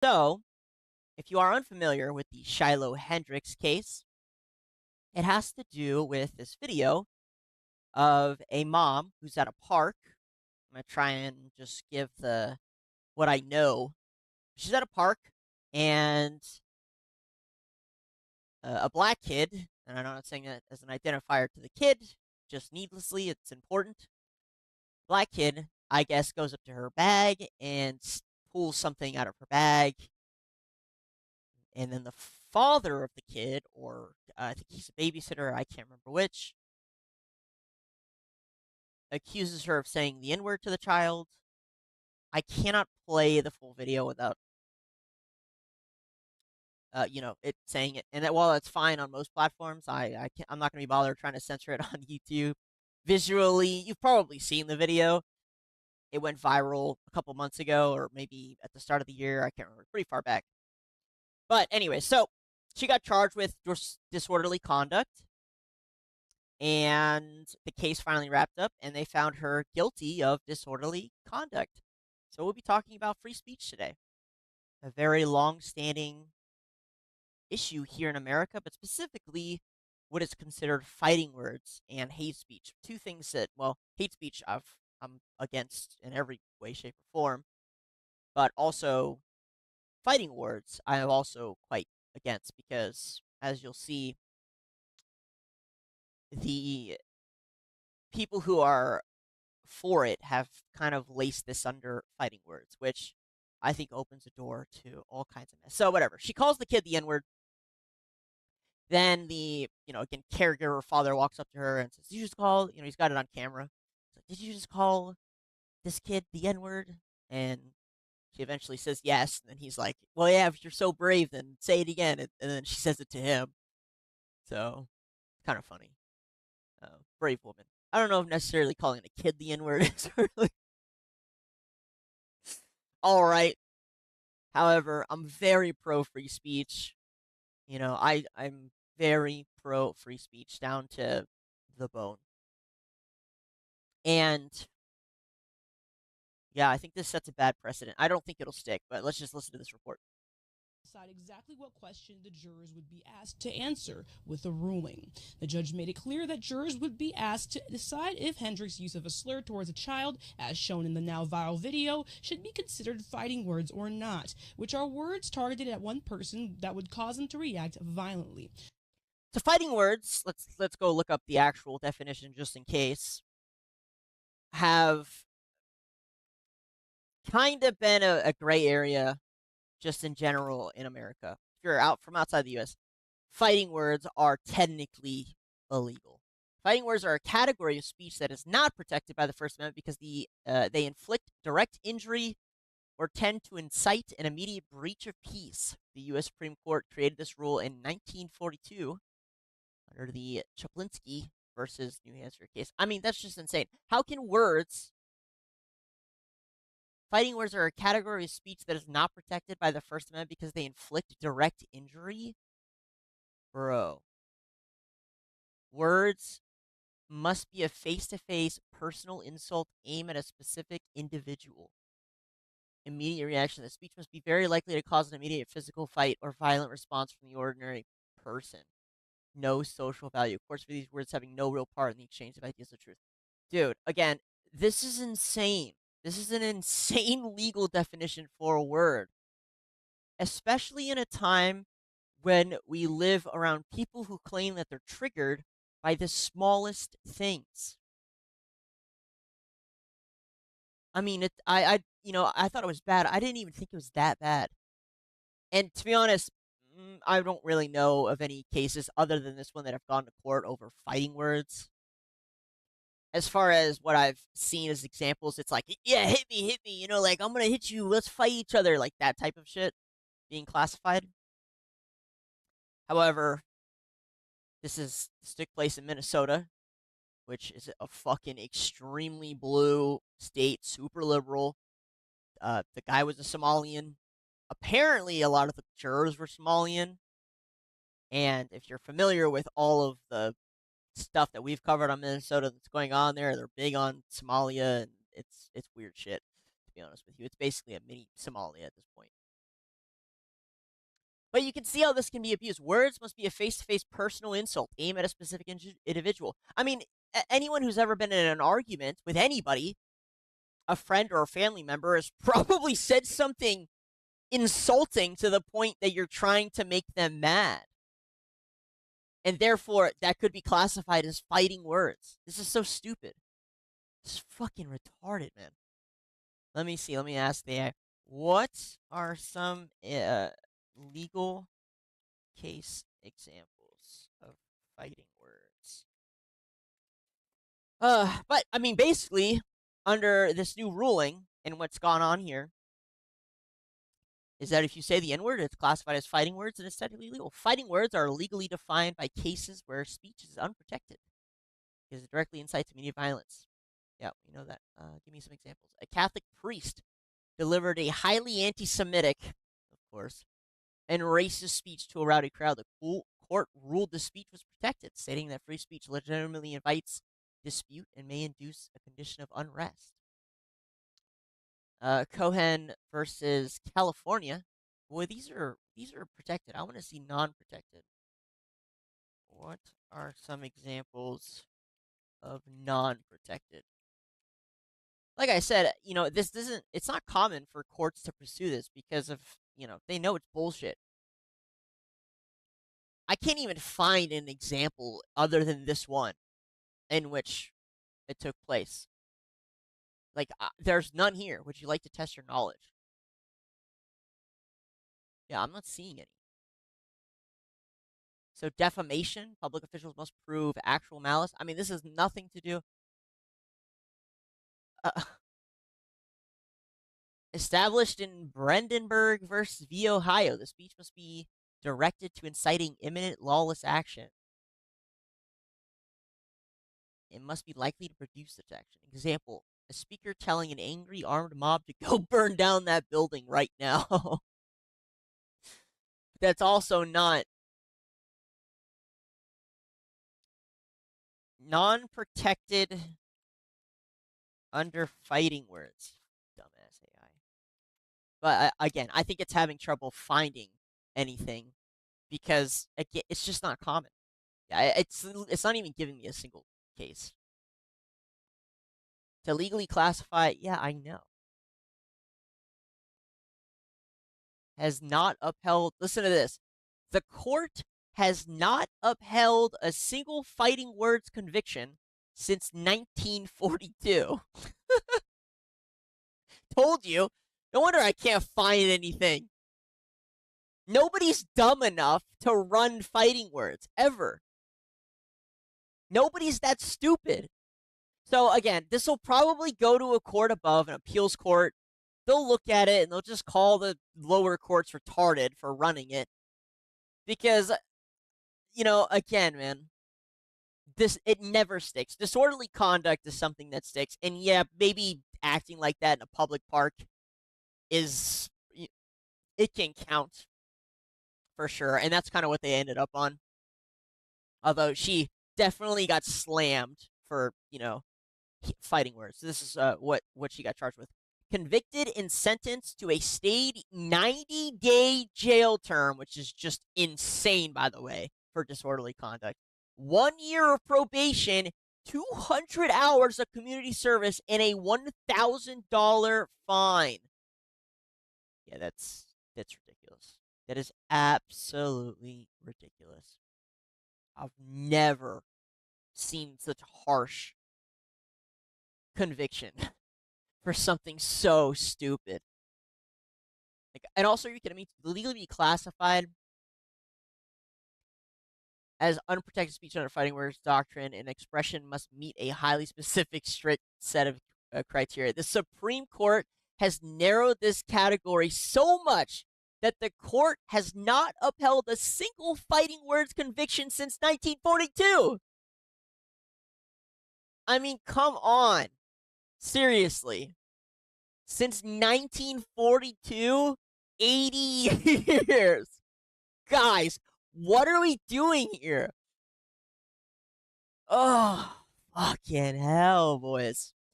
So, if you are unfamiliar with the Shiloh Hendrix case, it has to do with this video of a mom who's at a park. I'm gonna try and just give the what I know. She's at a park, and a black kid, and I'm not saying that as an identifier to the kid, just needlessly, it's important. Black kid, I guess, goes up to her bag and pulls something out of her bag, and then the father of the kid, or I think he's a babysitter, I can't remember which, accuses her of saying the N word to the child. I cannot play the full video without, it saying it. And that while that's fine on most platforms, I'm not going to be bothered trying to censor it on YouTube. Visually, you've probably seen the video. It went viral a couple months ago, or maybe at the start of the year. I can't remember. Pretty far back. But anyway, so she got charged with disorderly conduct, and the case finally wrapped up, and they found her guilty of disorderly conduct. So we'll be talking about free speech today, a very long-standing issue here in America, but specifically what is considered fighting words and hate speech. Two things that, well, hate speech I'm against in every way, shape, or form, but also fighting words I am also quite against because, as you'll see, the people who are for it have kind of laced this under fighting words, which I think opens a door to all kinds of mess. So whatever. She calls the kid the N word. Then again, caregiver father walks up to her and says, "Did you just call?" He's got it on camera. He's like, "Did you just call this kid the N word?" And she eventually says yes. And then he's like, "Well, yeah, if you're so brave, then say it again." And then she says it to him. So kind of funny. Brave woman. I don't know if necessarily calling a kid the N word is really all right. However, I'm very pro free speech. I'm very pro free speech down to the bone. And yeah, I think this sets a bad precedent. I don't think it'll stick, but let's just listen to this report. Decide exactly what question the jurors would be asked to answer with a ruling. The judge made it clear that jurors would be asked to decide if Hendricks' use of a slur towards a child, as shown in the now viral video, should be considered fighting words or not, which are words targeted at one person that would cause them to react violently. So fighting words, let's go look up the actual definition just in case, have kind of been a gray area just in general in America. If you're out from outside the US, fighting words are technically illegal. Fighting words are a category of speech that is not protected by the First Amendment because they inflict direct injury or tend to incite an immediate breach of peace. The U.S. Supreme Court created this rule in 1942 under the Chaplinsky versus New Hampshire case. I mean, that's just insane. How can fighting words are a category of speech that is not protected by the First Amendment because they inflict direct injury? Bro, words must be a face to face personal insult aimed at a specific individual. Immediate reaction. The speech must be very likely to cause an immediate physical fight or violent response from the ordinary person. No social value. Of course, for these words having no real part in the exchange of ideas of truth. Dude, again, this is insane. This is an insane legal definition for a word, especially in a time when we live around people who claim that they're triggered by the smallest things. I mean, I thought it was bad. I didn't even think it was that bad. And to be honest, I don't really know of any cases other than this one that have gone to court over fighting words. As far as what I've seen as examples, it's like, yeah, hit me, like I'm gonna hit you, let's fight each other, like that type of shit being classified. However, this took place in Minnesota, which is a fucking extremely blue state, super liberal. The guy was a Somalian. Apparently, a lot of the jurors were Somalian. And if you're familiar with all of the stuff that we've covered on Minnesota that's going on there, they're big on Somalia, and it's weird shit. To be honest with you, it's basically a mini Somalia at this point. But you can see how this can be abused. Words must be a face-to-face personal insult aimed at a specific individual. I mean, anyone who's ever been in an argument with anybody, a friend or a family member, has probably said something insulting to the point that you're trying to make them mad. And therefore, that could be classified as fighting words. This is so stupid. This is fucking retarded, man. Let me see. Let me ask the AI. What are some legal case examples of fighting words? But I mean, basically, under this new ruling and what's gone on here is that if you say the N-word, it's classified as fighting words and it's technically legal. Fighting words are legally defined by cases where speech is unprotected because it directly incites immediate violence. Yeah, we know that. Give me some examples. A Catholic priest delivered a highly anti-Semitic, of course, and racist speech to a rowdy crowd. The court ruled the speech was protected, stating that free speech legitimately invites dispute and may induce a condition of unrest. Cohen versus California. Boy, these are protected. I want to see non-protected. What are some examples of non-protected? Like I said, this isn't. It's not common for courts to pursue this because of they know it's bullshit. I can't even find an example other than this one in which it took place. Like, there's none here. Would you like to test your knowledge? Yeah, I'm not seeing any. So defamation, public officials must prove actual malice. I mean, this has nothing to do. Established in Brandenburg versus v. Ohio, the speech must be directed to inciting imminent lawless action. It must be likely to produce such action. Example, a speaker telling an angry armed mob to go burn down that building right now. That's also not non-protected under fighting words. Dumbass AI. But again, I think it's having trouble finding anything because again, it's just not common. Yeah, it's not even giving me a single case. To legally classify, yeah, I know. Has not upheld, listen to this. The court has not upheld a single fighting words conviction since 1942. Told you. No wonder I can't find anything. Nobody's dumb enough to run fighting words, ever. Nobody's that stupid. So again, this will probably go to a court above, an appeals court. They'll look at it and they'll just call the lower courts retarded for running it. Because, again, man, it never sticks. Disorderly conduct is something that sticks. And yeah, maybe acting like that in a public park it can count for sure. And that's kind of what they ended up on. Although she definitely got slammed for, fighting words. So this is what she got charged with. Convicted and sentenced to a stayed 90-day jail term, which is just insane, by the way, for disorderly conduct. 1 year of probation, 200 hours of community service, and a $1,000 fine. Yeah, that's ridiculous. That is absolutely ridiculous. I've never seen such harsh conviction for something so stupid. And also, are you kidding me? Legally be classified as unprotected speech under fighting words doctrine, an expression must meet a highly specific, strict set of criteria. The Supreme Court has narrowed this category so much that the court has not upheld a single fighting words conviction since 1942. I mean, come on. Seriously. Since 1942, 80 years. Guys, what are we doing here? Oh, fucking hell, boys.